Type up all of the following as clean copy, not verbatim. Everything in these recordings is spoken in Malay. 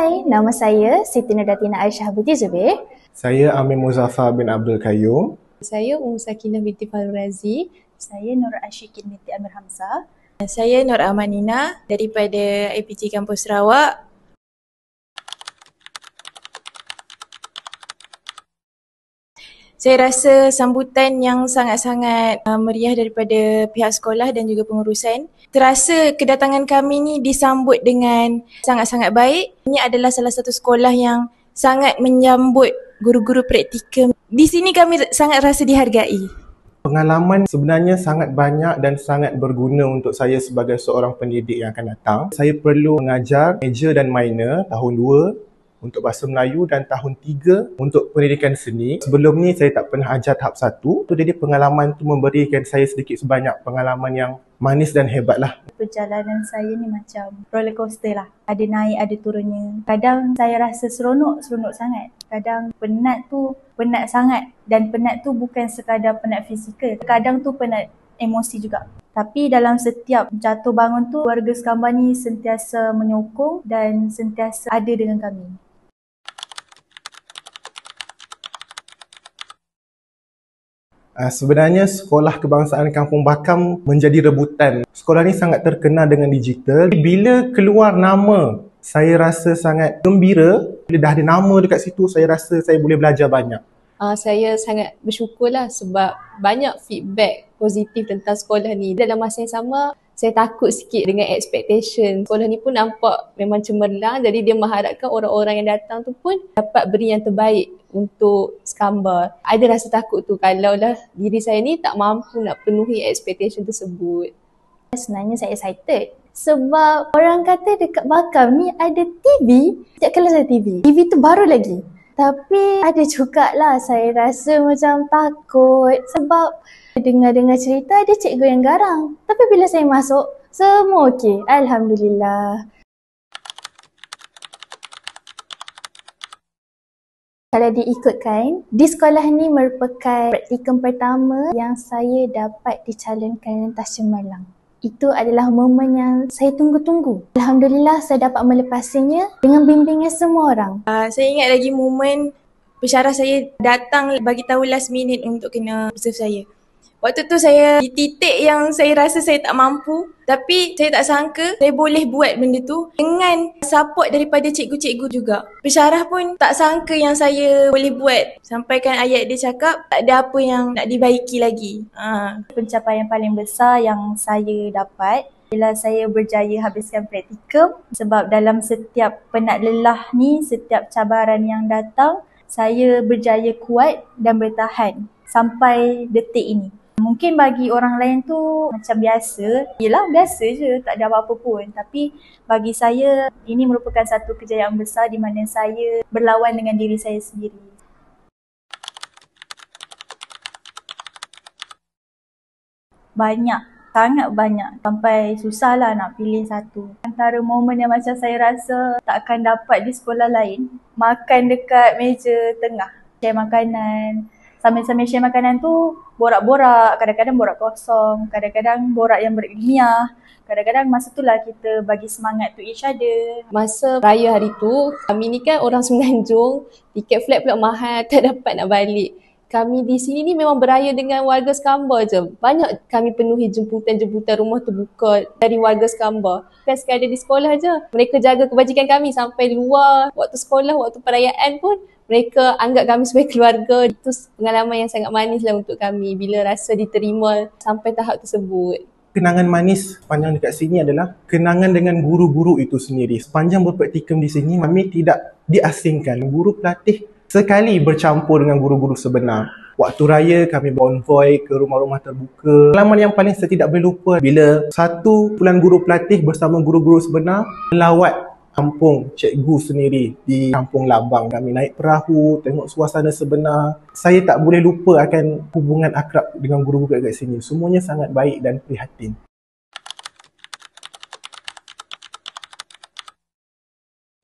Hai, nama saya Siti Nurdatina Aisyah binti Zubir. Saya Amir Muzaffar bin Abdul Qayyum. Saya Sakinah binti Farul Razi. Saya Nur Ashikin binti Amir Hamzah. Saya Nur Amanina daripada IPT Kampus Sarawak. Saya rasa sambutan yang sangat-sangat meriah daripada pihak sekolah dan juga pengurusan. Terasa kedatangan kami ni disambut dengan sangat-sangat baik. Ini adalah salah satu sekolah yang sangat menyambut guru-guru praktikum. Di sini kami sangat rasa dihargai. Pengalaman sebenarnya sangat banyak dan sangat berguna untuk saya sebagai seorang pendidik yang akan datang. Saya perlu mengajar major dan minor tahun 2 untuk Bahasa Melayu dan tahun 3 untuk pendidikan seni. Sebelum ni saya tak pernah ajar tahap 1. Jadi pengalaman tu memberikan saya sedikit sebanyak pengalaman yang manis dan hebat lah. Perjalanan saya ni macam roller coaster lah. Ada naik, ada turunnya. Kadang saya rasa seronok sangat. Kadang penat sangat. Dan penat tu bukan sekadar penat fizikal. Kadang tu penat emosi juga. Tapi dalam setiap jatuh bangun tu, keluarga Sekambar ni sentiasa menyokong dan sentiasa ada dengan kami. Sebenarnya sekolah kebangsaan Kampung Bakam menjadi rebutan. Sekolah ni sangat terkenal dengan digital. Bila keluar nama, saya rasa sangat gembira. Bila dah ada nama dekat situ, saya rasa saya boleh belajar banyak. Saya sangat bersyukurlah sebab banyak feedback positif tentang sekolah ni. Dalam masa yang sama, saya takut sikit dengan expectation. Sekolah ni pun nampak memang cemerlang, jadi dia mengharapkan orang-orang yang datang tu pun dapat beri yang terbaik untuk Sekambar. Ada rasa takut tu kalaulah diri saya ni tak mampu nak penuhi expectation tersebut. Sebenarnya saya excited sebab orang kata dekat Bakam ni ada TV. Setiap kelas ada TV. TV tu baru lagi. Tapi ada jugalah saya rasa macam takut sebab dengar-dengar cerita ada cikgu yang garang. Tapi bila saya masuk, semua okey. Alhamdulillah. Kalau diikutkan, di sekolah ni merupakan praktikum pertama yang saya dapat dicalonkan rentas cemerlang. Itu adalah momen yang saya tunggu-tunggu. Alhamdulillah saya dapat melepasinya dengan bimbingan semua orang. Saya ingat lagi momen pensyarah saya datang bagi tahu last minute untuk kena reserve saya. Waktu tu saya di titik yang saya rasa saya tak mampu, tapi saya tak sangka saya boleh buat benda tu dengan support daripada cikgu-cikgu juga. Pensyarah pun tak sangka yang saya boleh buat. Sampaikan ayat dia cakap tak ada apa yang nak dibaiki lagi. Pencapaian paling besar yang saya dapat bila saya berjaya habiskan praktikum, sebab dalam setiap penat lelah ni, setiap cabaran yang datang, saya berjaya kuat dan bertahan sampai detik ini. Mungkin bagi orang lain tu macam biasa. Yelah, biasa je, tak ada apa-apa pun. Tapi bagi saya, ini merupakan satu kejayaan besar di mana saya berlawan dengan diri saya sendiri. Banyak, sangat banyak. Sampai susah lah nak pilih satu. Antara momen yang macam saya rasa tak akan dapat di sekolah lain, makan dekat meja tengah, share makanan. Sambil-sambil share makanan tu, borak-borak, kadang-kadang borak kosong, kadang-kadang borak yang berilmiah. Kadang-kadang masa tu lah kita bagi semangat to each other. Masa raya hari tu, kami ni kan orang Semenanjung, tiket flight pula mahal, tak dapat nak balik. Kami di sini ni memang beraya dengan warga Sekambar je. Banyak kami penuhi jemputan-jemputan rumah terbuka dari warga Sekambar. Bukan sekadar di sekolah je. Mereka jaga kebajikan kami sampai luar waktu sekolah, waktu perayaan pun. Mereka anggap kami sebagai keluarga. Itu pengalaman yang sangat manis lah untuk kami bila rasa diterima sampai tahap tersebut. Kenangan manis sepanjang dekat sini adalah kenangan dengan guru-guru itu sendiri. Sepanjang berpraktikum di sini, kami tidak diasingkan. Guru pelatih sekali bercampur dengan guru-guru sebenar. Waktu raya kami konvoi ke rumah-rumah terbuka. Pengalaman yang paling saya tidak boleh lupa bila satu kumpulan guru pelatih bersama guru-guru sebenar melawat kampung cikgu sendiri di Kampung Labang. Kami naik perahu, tengok suasana sebenar. Saya tak boleh lupa akan hubungan akrab dengan guru-guru kat sini. Semuanya sangat baik dan prihatin.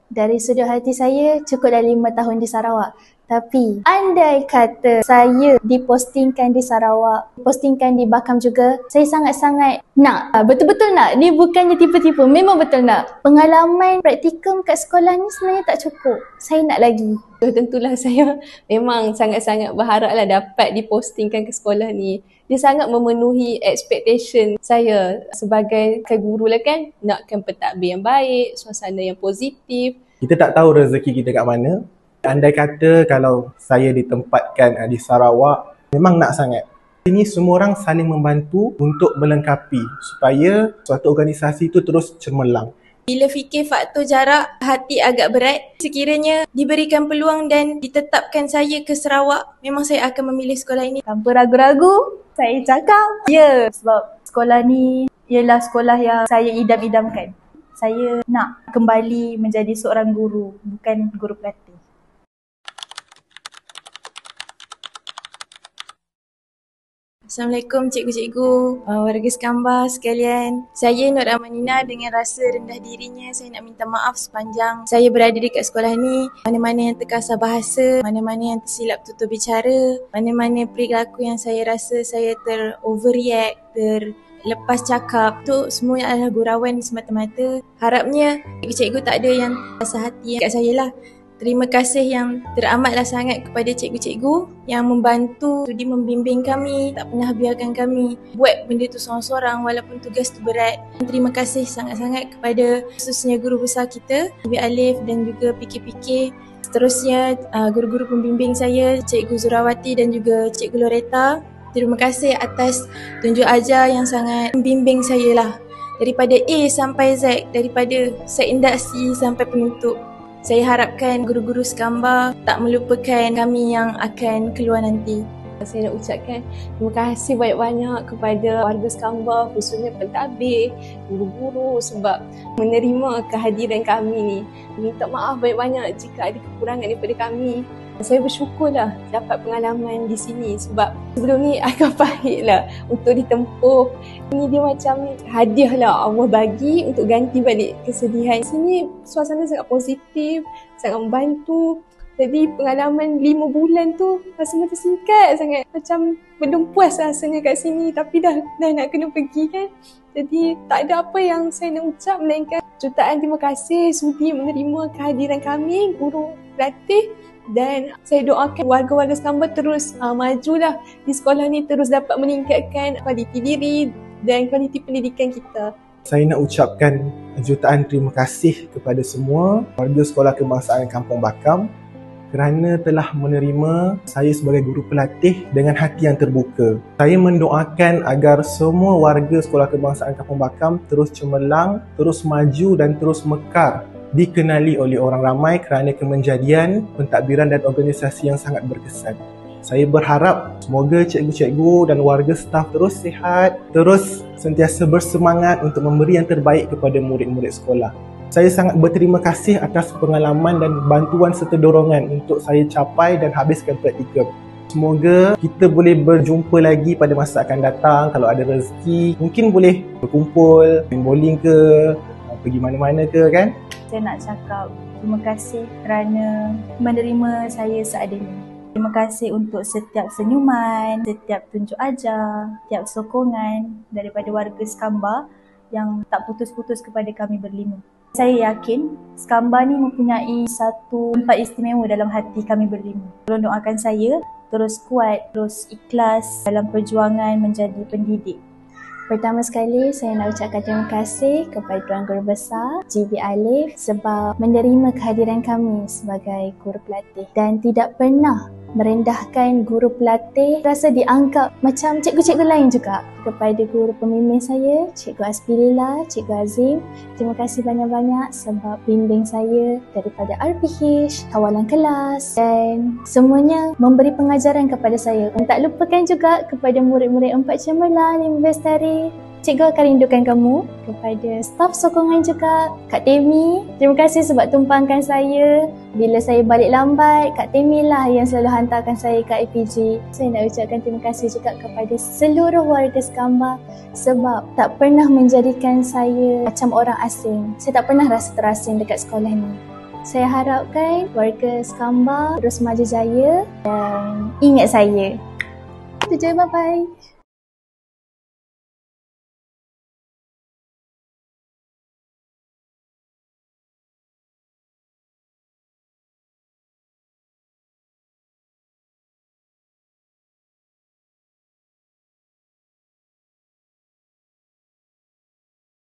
Dari sudut hati saya, cukup dah 5 tahun di Sarawak. Tapi andai kata saya dipostingkan di Sarawak, postingkan di Bakam juga, saya sangat-sangat nak. Betul-betul nak. Ni bukannya tipu-tipu, memang betul nak. Pengalaman praktikum kat sekolah ni sebenarnya tak cukup. Saya nak lagi. Tentulah saya memang sangat-sangat berharaplah dapat dipostingkan ke sekolah ni. Dia sangat memenuhi expectation saya sebagai guru lah kan. Nakkan pentadbir yang baik, suasana yang positif. Kita tak tahu rezeki kita kat mana. Andai kata kalau saya ditempatkan di Sarawak, memang nak sangat. Ini semua orang saling membantu untuk melengkapi supaya suatu organisasi itu terus cemerlang. Bila fikir faktor jarak, hati agak berat. Sekiranya diberikan peluang dan ditetapkan saya ke Sarawak, memang saya akan memilih sekolah ini. Tanpa ragu-ragu, saya cakap ya, sebab sekolah ni ialah sekolah yang saya idam-idamkan. Saya nak kembali menjadi seorang guru, bukan guru pelatih. Assalamualaikum cikgu-cikgu, warga Sekamba sekalian. Saya Nur Amanina dengan rasa rendah dirinya saya nak minta maaf sepanjang saya berada dekat sekolah ni. Mana-mana yang terkasar bahasa, mana-mana yang tersilap tutur bicara, mana-mana perilaku yang saya rasa saya ter-overreact, terlepas cakap, tu semua adalah gurauan semata-mata. Harapnya cikgu-cikgu tak ada yang rasa hati kat saya lah. Terima kasih yang teramatlah sangat kepada cikgu-cikgu yang membantu sudi membimbing kami, tak pernah biarkan kami buat benda tu seorang-seorang walaupun tugas tu berat. Terima kasih sangat-sangat kepada khususnya guru besar kita, Ibu Alif dan juga PK-PK. Seterusnya guru-guru pembimbing saya, Cikgu Zurawati dan juga Cikgu Loretta. Terima kasih atas tunjuk ajar yang sangat membimbing saya lah. Daripada A sampai Z, daripada set induksi sampai penutup. Saya harapkan guru-guru Sekamba tak melupakan kami yang akan keluar nanti. Saya nak ucapkan terima kasih banyak-banyak kepada warga Sekamba, khususnya pentadbir, guru-guru sebab menerima kehadiran kami ni. Minta maaf banyak-banyak jika ada kekurangan daripada kami. Saya bersyukurlah dapat pengalaman di sini sebab sebelum ni agak pahit lah untuk ditempuh. Ini dia macam hadiah lah Allah bagi untuk ganti balik kesedihan. Sini suasana sangat positif, sangat membantu. Jadi pengalaman 5 bulan tu rasa macam singkat sangat. Macam belum puas rasanya kat sini tapi dah nak kena pergi kan. Jadi tak ada apa yang saya nak ucap melainkan jutaan terima kasih sudi menerima kehadiran kami, guru pelatih. Dan saya doakan warga-warga Sekamba terus majulah di sekolah ni, terus dapat meningkatkan kualiti diri dan kualiti pendidikan kita. Saya nak ucapkan jutaan terima kasih kepada semua warga Sekolah Kebangsaan Kampung Bakam kerana telah menerima saya sebagai guru pelatih dengan hati yang terbuka. Saya mendoakan agar semua warga Sekolah Kebangsaan Kampung Bakam terus cemerlang, terus maju dan terus mekar, dikenali oleh orang ramai kerana kemenjadian, pentadbiran dan organisasi yang sangat berkesan. Saya berharap semoga cikgu-cikgu dan warga staf terus sihat, terus sentiasa bersemangat untuk memberi yang terbaik kepada murid-murid sekolah. Saya sangat berterima kasih atas pengalaman dan bantuan serta dorongan untuk saya capai dan habiskan praktikum. Semoga kita boleh berjumpa lagi pada masa akan datang. Kalau ada rezeki, mungkin boleh berkumpul, main bowling ke, pergi mana-mana ke kan? Saya nak cakap terima kasih kerana menerima saya seadanya. Terima kasih untuk setiap senyuman, setiap tunjuk ajar, setiap sokongan daripada warga Sekamba yang tak putus-putus kepada kami berlima. Saya yakin Sekamba ni mempunyai satu tempat istimewa dalam hati kami berlima. Tolong doakan saya terus kuat, terus ikhlas dalam perjuangan menjadi pendidik. Pertama sekali, saya nak ucapkan terima kasih kepada Tuan Guru Besar, GB Alif sebab menerima kehadiran kami sebagai guru pelatih dan tidak pernah merendahkan guru pelatih, rasa dianggap macam cikgu-cikgu lain juga. Kepada guru pembimbing saya, Cikgu Asbilillah, Cikgu Azim, terima kasih banyak-banyak sebab bimbing saya daripada RPH, kawalan kelas dan semuanya memberi pengajaran kepada saya. Dan tak lupakan juga kepada murid-murid 4 Cemerlang, 5 Bestari. Cikgu akan rindukan kamu. Kepada staf sokongan juga, Kak Temi, terima kasih sebab tumpangkan saya. Bila saya balik lambat, Kak Temi lah yang selalu hantarkan saya ke IPG. Saya nak ucapkan terima kasih juga kepada seluruh warga Sekamba sebab tak pernah menjadikan saya macam orang asing. Saya tak pernah rasa terasing dekat sekolah ni. Saya harapkan warga Skamba terus maju jaya dan ingat saya. Itu je, bye-bye.